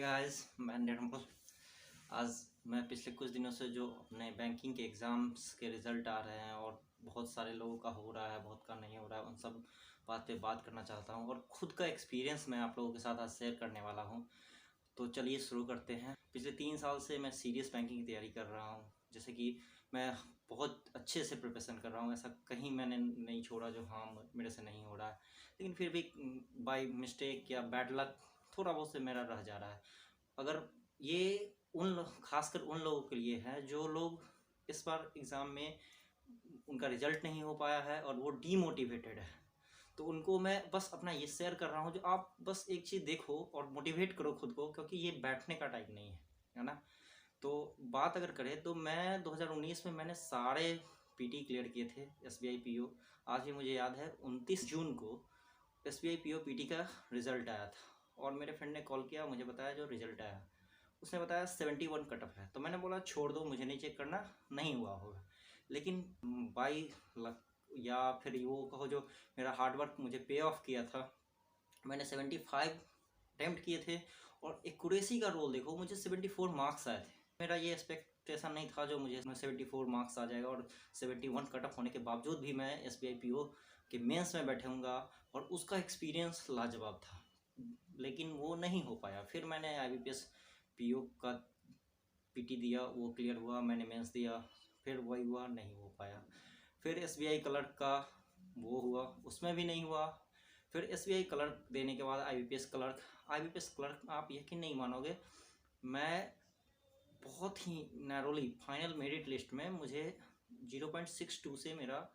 Guys, मैं निर्मल। आज मैं पिछले कुछ दिनों से जो अपने बैंकिंग के एग्ज़ाम्स के रिज़ल्ट आ रहे हैं और बहुत सारे लोगों का हो रहा है, बहुत का नहीं हो रहा है, उन सब बात पे बात करना चाहता हूँ और ख़ुद का एक्सपीरियंस मैं आप लोगों के साथ आज शेयर करने वाला हूँ। तो चलिए शुरू करते हैं। पिछले 3 साल से मैं सीरियस बैंकिंग की तैयारी कर रहा हूँ। जैसे कि मैं बहुत अच्छे से प्रिपरेशन कर रहा हूँ, ऐसा कहीं मैंने नहीं छोड़ा जो हाँ मेरे से नहीं हो रहा है। लेकिन फिर भी बाय मिस्टेक या बैड लक थोड़ा बहुत से मेरा रह जा रहा है। अगर ये खासकर उन लोगों के लिए है जो लोग इस बार एग्ज़ाम में उनका रिजल्ट नहीं हो पाया है और वो डीमोटिवेटेड है, तो उनको मैं बस अपना ये शेयर कर रहा हूँ जो आप बस एक चीज़ देखो और मोटिवेट करो खुद को, क्योंकि ये बैठने का टाइम नहीं है ना। तो बात अगर करें तो मैं 2019 में मैंने सारे पीटी क्लियर किए थे, एसबीआई पीओ। आज भी मुझे याद है 29 जून को एसबीआई पीओ पीटी का रिज़ल्ट आया था और मेरे फ्रेंड ने कॉल किया, मुझे बताया जो रिज़ल्ट आया, उसने बताया 71 कट ऑफ है। तो मैंने बोला छोड़ दो, मुझे नहीं चेक करना, नहीं हुआ होगा। लेकिन बाई लक या फिर वो कहो जो मेरा हार्डवर्क मुझे पे ऑफ किया था, मैंने 75 अटैम्प्ट किए थे और एक्यूरेसी का रोल देखो, मुझे 74 मार्क्स आए थे। मेरा ये एक्सपेक्टेशन नहीं था जो मुझे 74 मार्क्स आ जाएगा और 71 कट ऑफ होने के बावजूद भी मैं एसबीआई पीओ के मेंस में बैठूंगा और उसका एक्सपीरियंस लाजवाब था। लेकिन वो नहीं हो पाया। फिर मैंने आईबीपीएस पीओ का पीटी दिया, वो क्लियर हुआ, मैंने मेंस दिया, फिर वही हुआ, नहीं हो पाया। फिर एसबीआई क्लर्क का वो हुआ, उसमें भी नहीं हुआ। फिर एसबीआई क्लर्क देने के बाद आईबीपीएस क्लर्क आप यकीन नहीं मानोगे, मैं बहुत ही नैरोली फाइनल मेरिट लिस्ट में मुझे 0.62 से मेरा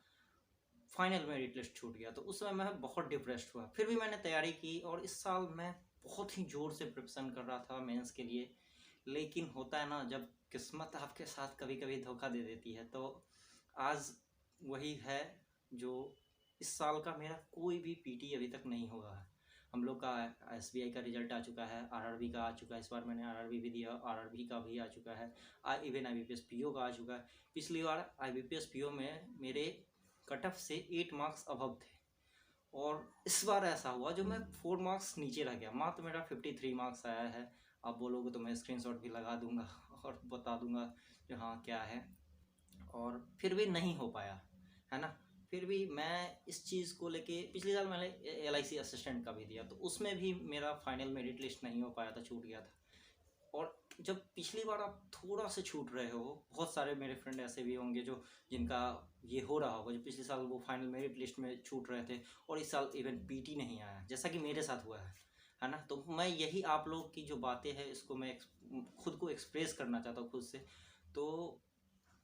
फाइनल मेरिट लिस्ट छूट गया। तो उस समय मैं बहुत डिप्रेस्ड हुआ। फिर भी मैंने तैयारी की और इस साल मैं बहुत ही ज़ोर से प्रिपरेशन कर रहा था मेंस के लिए। लेकिन होता है ना, जब किस्मत आपके साथ कभी कभी धोखा दे देती है। तो आज वही है जो इस साल का मेरा कोई भी पीटी अभी तक नहीं हुआ है। हम लोग का एसबीआई का रिजल्ट आ चुका है, आरआरबी का आ चुका है, इस बार मैंने आरआरबी भी दिया, आरआरबी का भी आ चुका है, इवन आईबीपीएस पीओ का आ चुका है। पिछली बार आईबीपीएस पीओ में मेरे कट ऑफ से 8 मार्क्स अबव थे और इस बार ऐसा हुआ जो मैं 4 मार्क्स नीचे रह गया। मात्र मेरा 53 मार्क्स आया है। आप बोलोगे तो मैं स्क्रीनशॉट भी लगा दूंगा और बता दूंगा कि हाँ क्या है। और फिर भी नहीं हो पाया, है ना। फिर भी मैं इस चीज़ को लेके पिछले साल मैंने एलआईसी असिस्टेंट का भी दिया, तो उसमें भी मेरा फाइनल मेरिट लिस्ट नहीं हो पाया था, छूट गया था। और जब पिछली बार आप थोड़ा से छूट रहे हो, बहुत सारे मेरे फ्रेंड ऐसे भी होंगे जो जिनका ये हो रहा होगा, जो पिछले साल वो फाइनल मेरिट लिस्ट में छूट रहे थे और इस साल इवन पीटी नहीं आया, जैसा कि मेरे साथ हुआ है ना। तो मैं यही आप लोग की जो बातें हैं इसको मैं खुद को एक्सप्रेस करना चाहता हूँ खुद से। तो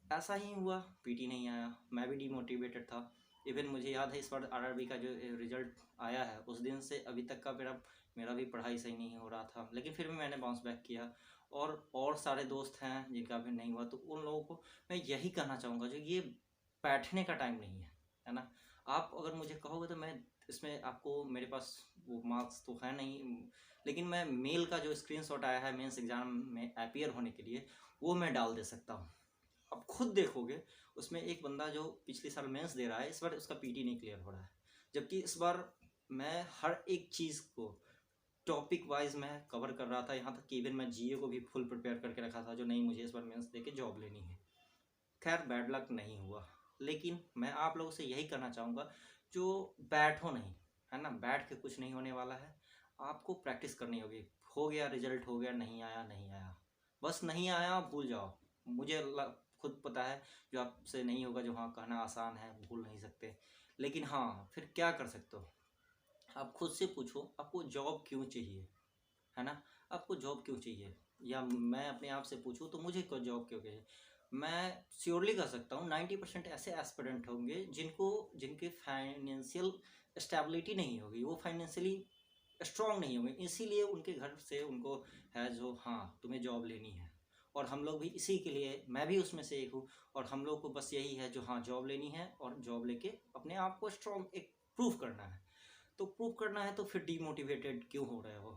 ऐसा ही हुआ, पीटी नहीं आया, मैं भी डिमोटिवेटेड था। इवन मुझे याद है इस बार आरआरबी का जो रिजल्ट आया है, उस दिन से अभी तक का मेरा भी पढ़ाई सही नहीं हो रहा था। लेकिन फिर भी मैंने बाउंस बैक किया और सारे दोस्त हैं जिनका भी नहीं हुआ, तो उन लोगों को मैं यही कहना चाहूँगा जो ये बैठने का टाइम नहीं है ना। आप अगर मुझे कहोगे तो मैं इसमें आपको, मेरे पास वो मार्क्स तो है नहीं, लेकिन मैं मेल का जो स्क्रीनशॉट आया है मेंस एग्ज़ाम में अपीयर होने के लिए, वो मैं डाल दे सकता हूँ। अब खुद देखोगे उसमें एक बंदा जो पिछले साल मेंस दे रहा है, इस बार उसका पीटी नहीं क्लियर हो रहा है। जबकि इस बार मैं हर एक चीज़ को टॉपिक वाइज मैं कवर कर रहा था, यहाँ तक कि इवन मैं जीए को भी फुल प्रिपेयर करके रखा था, जो नहीं मुझे इस बार मेंस दे के जॉब लेनी है। खैर बैड लक नहीं हुआ, लेकिन मैं आप लोगों से यही करना चाहूँगा जो बैठो नहीं, है ना। बैठ के कुछ नहीं होने वाला है, आपको प्रैक्टिस करनी होगी। हो गया रिजल्ट, हो गया, नहीं आया नहीं आया, बस नहीं आया भूल जाओ। मुझे खुद पता है जो आपसे नहीं होगा, जो हाँ कहना आसान है, भूल नहीं सकते। लेकिन हाँ फिर क्या कर सकते हो, आप खुद से पूछो आपको जॉब क्यों चाहिए, है ना। आपको जॉब क्यों चाहिए, या मैं अपने आप से पूछूं तो मुझे को जॉब क्यों चाहिए। मैं श्योरली कह सकता हूँ 90% ऐसे एस्पिरेंट होंगे जिनके फाइनेंशियल स्टेबिलिटी नहीं होगी, वो फाइनेंशियली स्ट्रांग नहीं होंगे, इसीलिए उनके घर से उनको है जो हाँ तुम्हें जॉब लेनी है। और हम लोग भी इसी के लिए, मैं भी उसमें से एक हूँ, और हम लोग को बस यही है जो हाँ जॉब लेनी है और जॉब लेके अपने आप को स्ट्रांग एक प्रूव करना है। तो प्रूव करना है तो फिर डीमोटिवेटेड क्यों हो रहे हो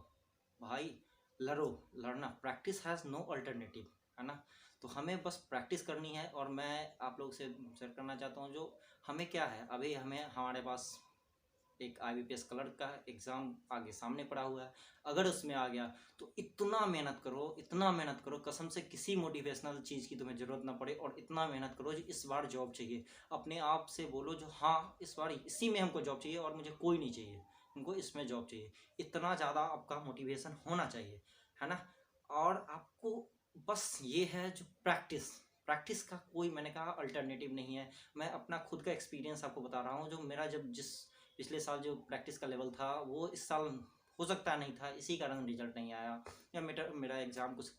भाई। लड़ो, लड़ना, प्रैक्टिस हैज़ नो अल्टरनेटिव, है ना। तो हमें बस प्रैक्टिस करनी है। और मैं आप लोग से शेयर करना चाहता हूँ जो हमें क्या है, अभी हमें हमारे पास एक IBPS क्लर्क का एग्ज़ाम आगे सामने पड़ा हुआ है। अगर उसमें आ गया तो इतना मेहनत करो, इतना मेहनत करो, कसम से किसी मोटिवेशनल चीज़ की तुम्हें ज़रूरत ना पड़े, और इतना मेहनत करो जो इस बार जॉब चाहिए। अपने आप से बोलो जो हाँ, इस बार इसी में हमको जॉब चाहिए और मुझे कोई नहीं चाहिए, हमको इसमें जॉब चाहिए। इतना ज़्यादा आपका मोटिवेशन होना चाहिए, है ना। और आपको बस ये है जो प्रैक्टिस का कोई, मैंने कहा, अल्टरनेटिव नहीं है। मैं अपना खुद का एक्सपीरियंस आपको बता रहा हूँ, जो मेरा जब जिस पिछले साल जो प्रैक्टिस का लेवल था वो इस साल हो सकता नहीं था, इसी कारण रिजल्ट नहीं आया, या मेरा एग्ज़ाम कुछ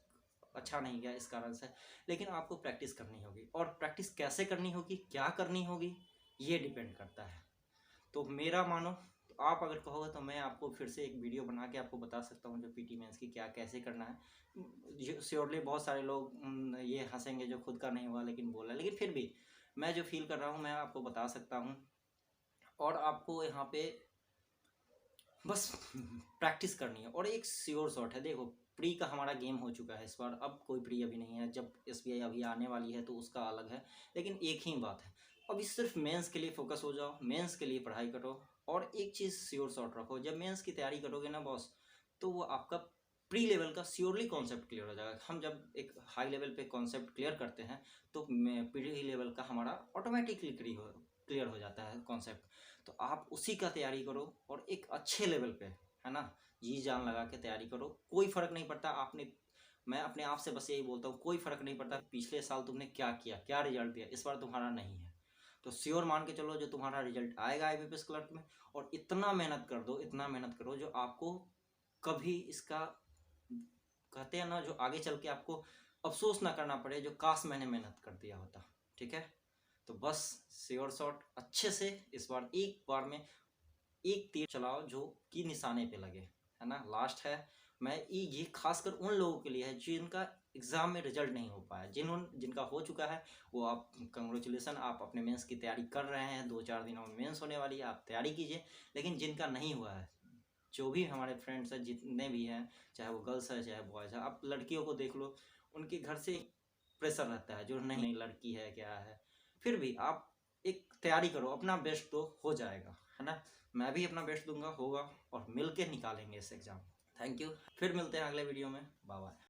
अच्छा नहीं गया इस कारण से। लेकिन आपको प्रैक्टिस करनी होगी, और प्रैक्टिस कैसे करनी होगी, क्या करनी होगी, ये डिपेंड करता है। तो मेरा मानो तो आप अगर कहोगे तो मैं आपको फिर से एक वीडियो बना के आपको बता सकता हूँ जो PT मेंस की क्या कैसे करना है। श्योरली बहुत सारे लोग ये हंसेंगे जो खुद का नहीं हुआ लेकिन बोला, लेकिन फिर भी मैं जो फील कर रहा हूँ मैं आपको बता सकता हूँ। और आपको यहाँ पे बस प्रैक्टिस करनी है, और एक श्योर शॉट है। देखो, प्री का हमारा गेम हो चुका है इस बार, अब कोई प्री अभी नहीं है। जब SBI अभी आने वाली है तो उसका अलग है, लेकिन एक ही बात है, अभी सिर्फ मेंस के लिए फोकस हो जाओ, मेंस के लिए पढ़ाई करो। और एक चीज़ श्योर शॉट रखो, जब मेंस की तैयारी करोगे ना बॉस, तो वो आपका प्री लेवल का श्योरली कॉन्सेप्ट क्लियर हो जाएगा। हम जब एक हाई लेवल पे कॉन्सेप्ट क्लियर करते हैं तो प्री लेवल का हमारा ऑटोमेटिकली क्लियर हो जाता है कॉन्सेप्ट। तो आप उसी का तैयारी करो, और एक अच्छे लेवल पे, है ना, जी जान लगा के तैयारी करो। कोई फ़र्क नहीं पड़ता आपने, मैं अपने आप से बस यही बोलता हूँ, कोई फ़र्क नहीं पड़ता पिछले साल तुमने क्या किया, क्या रिजल्ट दिया, इस बार तुम्हारा नहीं है तो श्योर मान के चलो जो तुम्हारा रिजल्ट आएगा IBPS क्लर्क में। और इतना मेहनत कर दो, इतना मेहनत करो जो आपको कभी इसका, कहते हैं ना, जो आगे चल के आपको अफसोस ना करना पड़े, जो काश मैंने मेहनत कर दिया होता। ठीक है, तो बस श्योर शॉट अच्छे से इस बार एक बार में एक तीर चलाओ जो कि निशाने पे लगे, है ना। लास्ट है, मैं ये खासकर उन लोगों के लिए है जिनका एग्ज़ाम में रिजल्ट नहीं हो पाया। जिनका हो चुका है वो आप कंग्रेचुलेसन, आप अपने मेंस की तैयारी कर रहे हैं, 2-4 दिनों में मेंस होने वाली है, आप तैयारी कीजिए। लेकिन जिनका नहीं हुआ है, जो भी हमारे फ्रेंड्स हैं, जितने भी हैं, चाहे वो गर्ल्स है चाहे बॉयज़ है, आप लड़कियों को देख लो, उनके घर से प्रेशर रहता है जो नहीं लड़की है क्या है, फिर भी आप एक तैयारी करो, अपना बेस्ट तो हो जाएगा, है ना। मैं भी अपना बेस्ट दूंगा, होगा, और मिल के निकालेंगे इस एग्ज़ाम। थैंक यू, फिर मिलते हैं अगले वीडियो में। Bye bye.